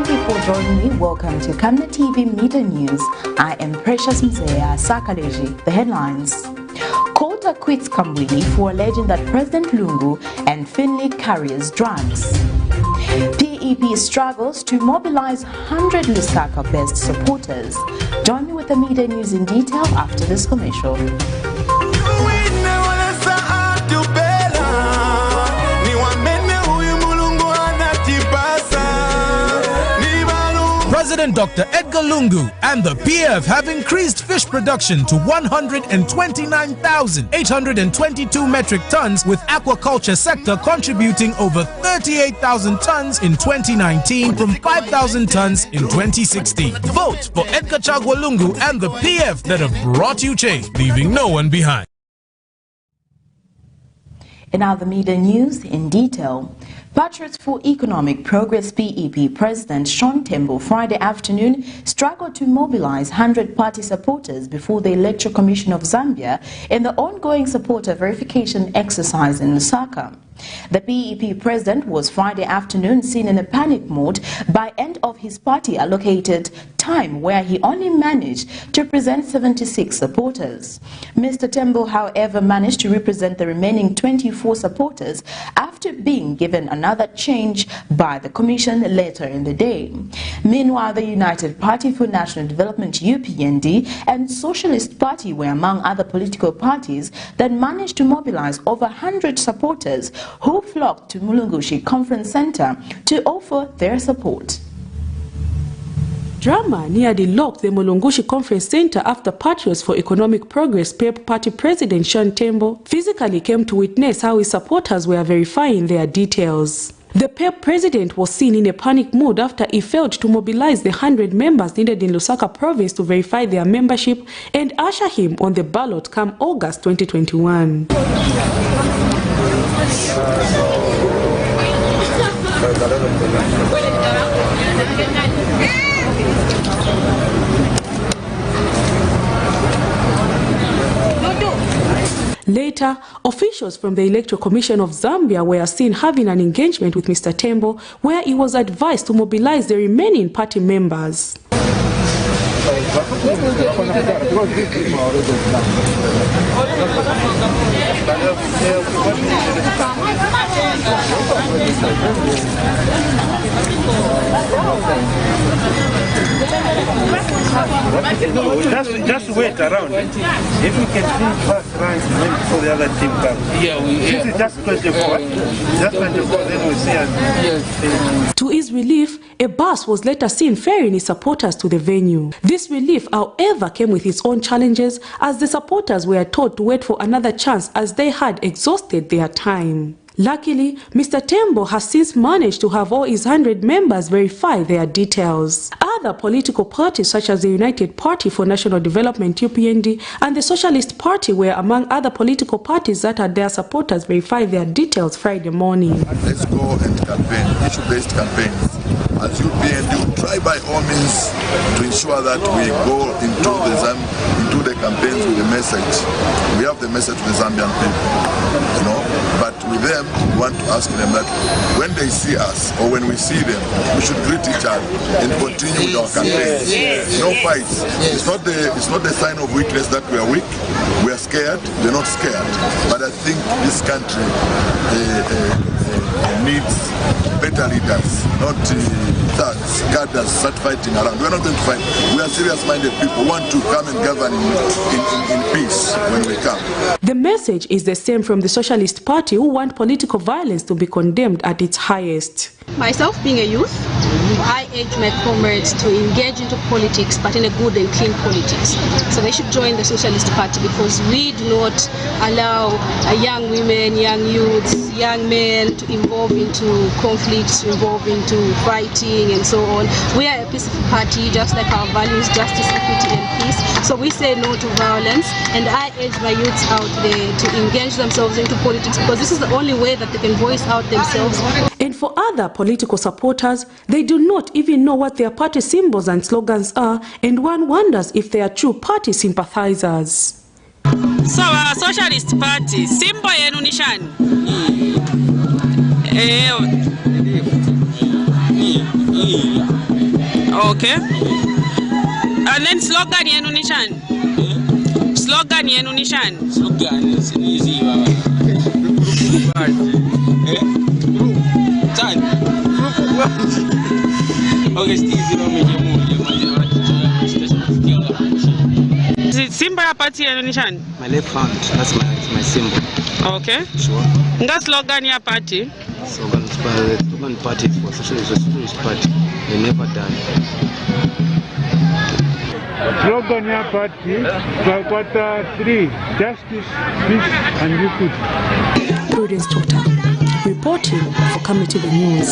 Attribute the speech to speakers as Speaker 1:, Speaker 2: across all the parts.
Speaker 1: Thank you for joining me. Welcome to Camnet TV Media News. I am Precious Mzeya Sakaleji. The headlines. Court acquits KAMBWILI for alleging that President Lungu and FINDLAY couriers drugs. PEP struggles to mobilize 100 LUSAKA-based supporters. Join me with the media news in detail after this commercial.
Speaker 2: President Dr. Edgar Lungu and the PF have increased fish production to 129,822 metric tons, with aquaculture sector contributing over 38,000 tons in 2019 from 5,000 tons in 2016. Vote for Edgar Chagwa Lungu and the PF that have brought you change, leaving no one behind.
Speaker 1: In other media news in detail, Patriots for Economic Progress PEP President Sean Tembo Friday afternoon struggled to mobilize 100 party supporters before the Electoral Commission of Zambia in the ongoing supporter verification exercise in Lusaka. The PEP president was Friday afternoon seen in a panic mode by end of his party allocated time, where he only managed to present 76 supporters. Mr. Tembo, however, managed to represent the remaining 24 supporters after being given another change by the commission later in the day. Meanwhile, the United Party for National Development UPND and Socialist Party were among other political parties that managed to mobilize over 100 supporters who flocked to Mulungushi Conference Center to offer their support.
Speaker 3: Drama nearly locked the Mulungushi Conference Center after Patriots for Economic Progress PEP Party President Sean Tembo physically came to witness how his supporters were verifying their details. The PEP president was seen in a panic mood after he failed to mobilize the 100 members needed in Lusaka province to verify their membership and usher him on the ballot come August 2021. Later, officials from the Electoral Commission of Zambia were seen having an engagement with Mr. Tembo, where he was advised to mobilize the remaining party members.
Speaker 4: Just wait around. If we can finish first round before the other team comes. Yeah, this is just 24. Just 24, then we'll see.
Speaker 3: To his relief, a bus was later seen ferrying his supporters to the venue. This relief, however, came with its own challenges, as the supporters were told to wait for another chance as they had exhausted their time. Luckily, Mr. Tembo has since managed to have all his 100 members verify their details. Other political parties such as the United Party for National Development UPND and the Socialist Party were among other political parties that had their supporters verify their details Friday morning.
Speaker 5: Let's go and campaign, issue-based campaigns. As UPND, we try by all means to ensure that we go into the campaigns with a message. We have the message to the Zambian people, but with them, we want to ask them that when they see us or when we see them, we should greet each other and continue with our campaigns. No fights. It's not the sign of weakness that we are weak. We are scared. We're not scared. But I think this country needs better leaders, not thugs, cadres, start fighting around. We're not going to fight. We are serious-minded people who want to come and govern in peace when we come.
Speaker 3: The message is the same from the Socialist Party, who want political violence to be condemned at its highest.
Speaker 6: Myself being a youth, I urge my comrades to engage into politics, but in a good and clean politics. So they should join the Socialist Party, because we do not allow young women, young youths, young men to involve into conflicts, to involve into fighting and so on. We are a peaceful party, just like our values, justice, equity and peace. So we say no to violence, and I urge my youths out there to engage themselves into politics, because this is the only way that they can voice out themselves.
Speaker 3: And for other political supporters, they do not even know what their party symbols and slogans are, and one wonders if they are true party sympathizers.
Speaker 7: So our Socialist Party, symbol yenu ni shani? Okay. And then slogan yenu ni shani? Slogan yenu ni shani?
Speaker 8: Slogan is easy.
Speaker 7: Symbol ya party yenu ni shani?
Speaker 8: My left hand, that's my symbol.
Speaker 7: Okay.
Speaker 8: Sure.
Speaker 7: Nga slogan ya party?
Speaker 8: Slogan party for socialist party. They never done.
Speaker 4: Slogan ya party, quarter 3, justice, peace, and equity.
Speaker 3: Prudence Tota, reporting for KAMBWILI News.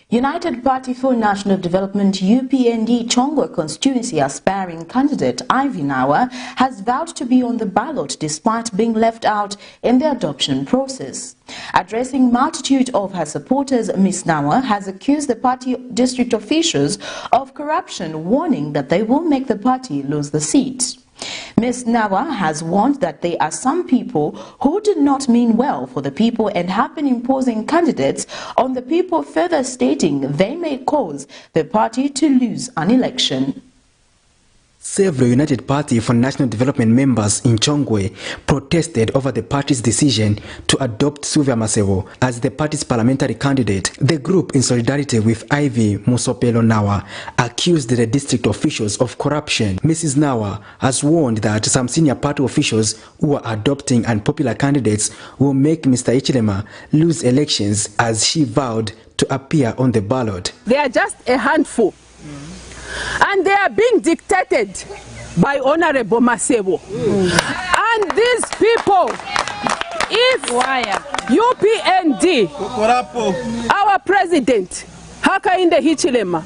Speaker 1: United Party for National Development UPND Chongwe constituency aspiring candidate Ivy Nawa has vowed to be on the ballot despite being left out in the adoption process. Addressing multitude of her supporters, Ms. Nawa has accused the party district officials of corruption, warning that they will make the party lose the seat. Ms. Nawa has warned that there are some people who do not mean well for the people and have been imposing candidates on the people, further stating they may cause the party to lose an election.
Speaker 9: Several United Party for National Development members in Chongwe protested over the party's decision to adopt Sylvia Masebo as the party's parliamentary candidate. The group, in solidarity with Ivy Musopelo Nawa, accused the district officials of corruption. Mrs. Nawa has warned that some senior party officials who are adopting unpopular candidates will make Mr. Ichilema lose elections, as she vowed to appear on the ballot.
Speaker 10: They are just a handful. And they are being dictated by Honorable Masebo. And these people, if UPND, our president, Hakainde Hichilema,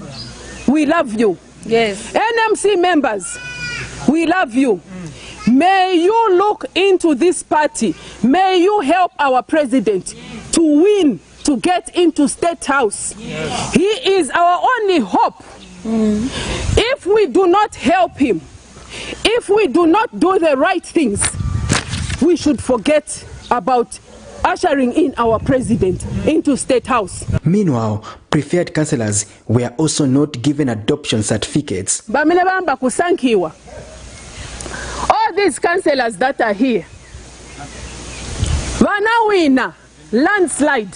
Speaker 10: we love you. Yes. NMC members, we love you. May you look into this party. May you help our president to win, to get into State House. Yes. He is our only hope. If we do not help him, if we do not do the right things, we should forget about ushering in our president into State House.
Speaker 9: Meanwhile, preferred councillors were also not given adoption certificates.
Speaker 10: All these councillors that are here, Vanawina, landslide,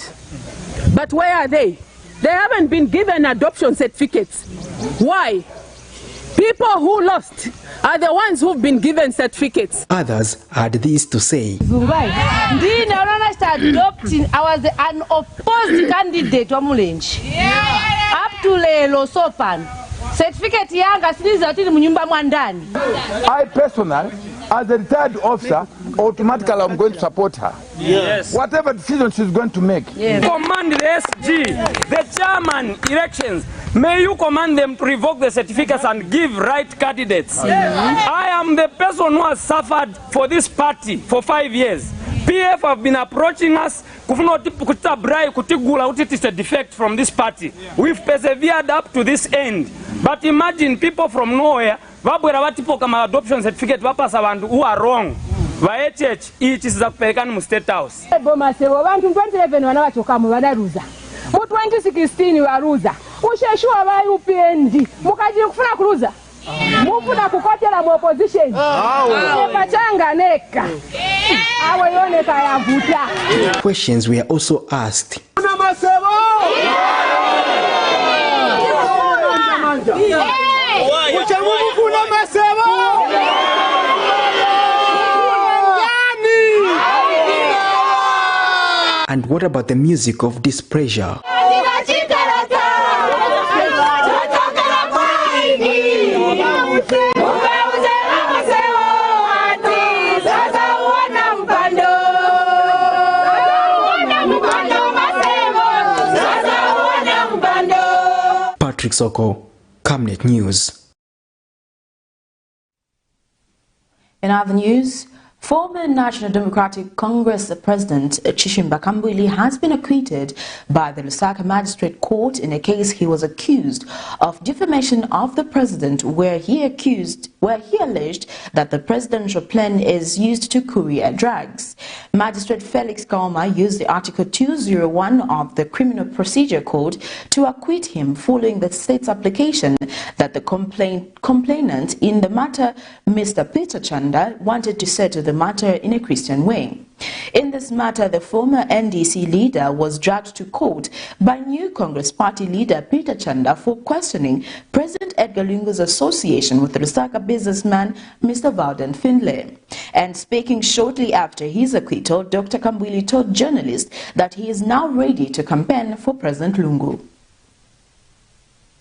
Speaker 10: but where are they? They haven't been given adoption certificates. Why? People who lost are the ones who've been given certificates.
Speaker 9: Others had this to say.
Speaker 11: I was the unopposed candidate of Mulenji. Up to Lelo Sopan. Certificate yanga sinizatini munyumba mwandani.
Speaker 12: I personally, as a retired officer, automatically I'm going to support her. Yes. Whatever decision she's going to make.
Speaker 13: Yes. Command the SG, the chairman elections. May you command them to revoke the certificates and give right candidates. Yes. I am the person who has suffered for this party for 5 years. PF have been approaching us. It's a defect from this party. We've persevered up to this end. But imagine people from nowhere, adoption certificate who are wrong. Each is a Pelican State House.
Speaker 11: 2011 wanawachoka wanaruza. Mu 2016 waruza. Usheshua ba UPND. Mukaji kufuna kuruza. Mufuna kukotela mu opposition. Pachanga neka. Awe yone kayavuta.
Speaker 9: Questions were also asked. And what about the music of displeasure? Patrick Soko, Camnet News.
Speaker 1: In other news, Former National Democratic Congress President Chishimba KAMBWILI has been acquitted by the Lusaka Magistrate Court in a case he was accused of defamation of the president, where he alleged that the presidential plan is used to courier drugs. Magistrate Felix Kaoma used the Article 201 of the Criminal Procedure Code to acquit him following the state's application that the complainant in the matter, Mr. Peter Chanda, wanted to settle the matter in a Christian way. In this matter, the former NDC leader was dragged to court by new Congress Party leader Peter Chanda for questioning President Edgar Lungu's association with the Lusaka businessman Mr. FINDLAY. And speaking shortly after his acquittal, Dr. KAMBWILI told journalists that he is now ready to campaign for President Lungu.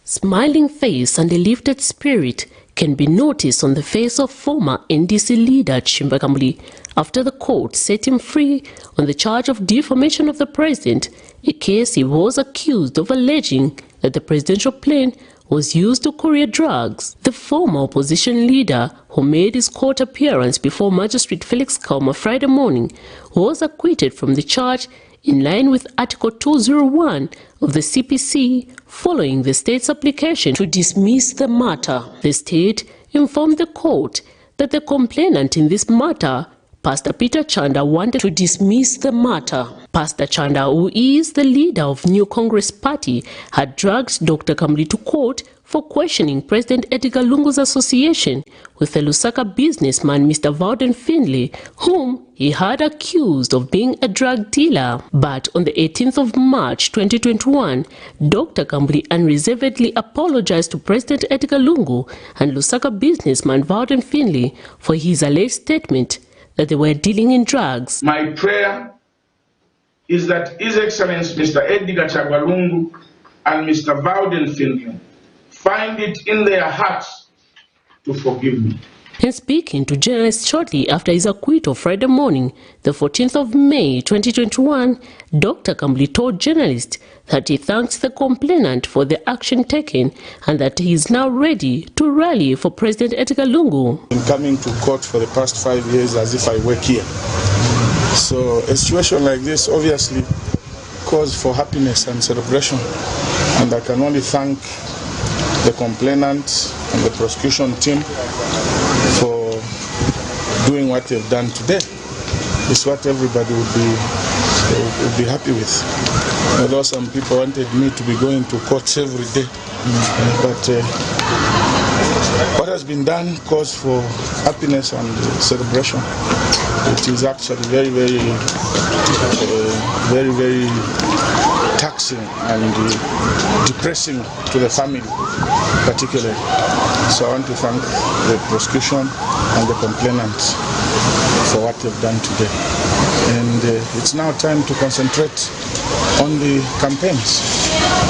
Speaker 14: Smiling face and a lifted spirit can be noticed on the face of former NDC leader Chishimba KAMBWILI after the court set him free on the charge of defamation of the president, a case he was accused of alleging that the presidential plane was used to courier drugs. The former opposition leader, who made his court appearance before Magistrate Felix Kaoma Friday morning, was acquitted from the charge in line with Article 201 of the CPC, following the state's application to dismiss the matter. The state informed the court that the complainant in this matter, Pastor Peter Chanda, wanted to dismiss the matter. Pastor Chanda, who is the leader of New Congress Party, had dragged Dr. KAMBWILI to court for questioning President Edgar Lungu's association with the Lusaka businessman Mr. FINDLAY, whom he had accused of being a drug dealer. But on the 18th of March 2021, Dr. KAMBWILI unreservedly apologized to President Edgar Lungu and Lusaka businessman FINDLAY for his alleged statement that they were dealing in drugs.
Speaker 15: My prayer is that His Excellency Mr. Edgar Lungu and Mr. FINDLAY find it in their hearts to forgive me.
Speaker 14: In speaking to journalists shortly after his acquittal Friday morning, the 14th of May 2021, Dr. KAMBWILI told journalists that he thanks the complainant for the action taken and that he is now ready to rally for President Edgar Lungu.
Speaker 15: I've been coming to court for the past 5 years as if I work here. So a situation like this obviously calls for happiness and celebration, and I can only thank the complainant and the prosecution team for doing what they've done today. It's what everybody would be happy with. Although some people wanted me to be going to court every day, but what has been done calls for happiness and celebration. It is actually very, very taxing and depressing to the family, particularly. So I want to thank the prosecution and the complainants for what they've done today. And it's now time to concentrate on the campaigns.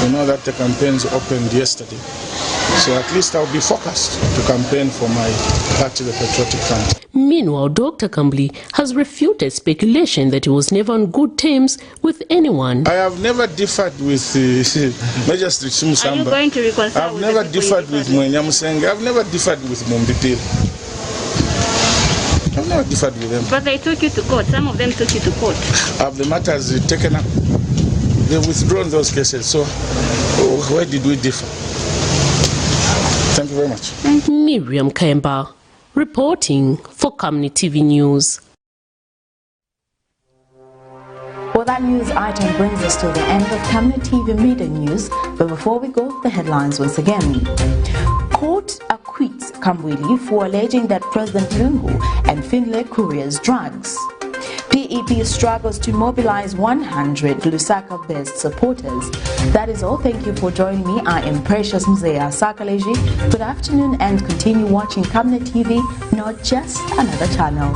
Speaker 15: We know that the campaigns opened yesterday. So at least I'll be focused to campaign for my party, the Patriotic Front.
Speaker 14: Meanwhile, Dr. KAMBWILI has refuted speculation that he was never on good terms with anyone.
Speaker 15: I have never differed with Magistrate Simusamba.
Speaker 16: Are you going to reconcile
Speaker 15: I've never differed with Mwenyamusenge. I've never differed with Mumbipil. I've never differed with them.
Speaker 16: But they took you to court. Some of them took you to court.
Speaker 15: Have the matters taken up? They've withdrawn those cases. So where did we differ? Thank you very much.
Speaker 14: Miriam Kemba, reporting for Camnet TV News.
Speaker 1: Well, that news item brings us to the end of Camnet TV Midday News. But before we go, the headlines once again. Court acquits KAMBWILI for alleging that President Lungu and FINDLAY couriers drugs. PEP struggles to mobilize 100 Lusaka-based supporters. That is all. Thank you for joining me. I am Precious Mzea Sakaleji. Good afternoon and continue watching Camnet TV, not just another channel.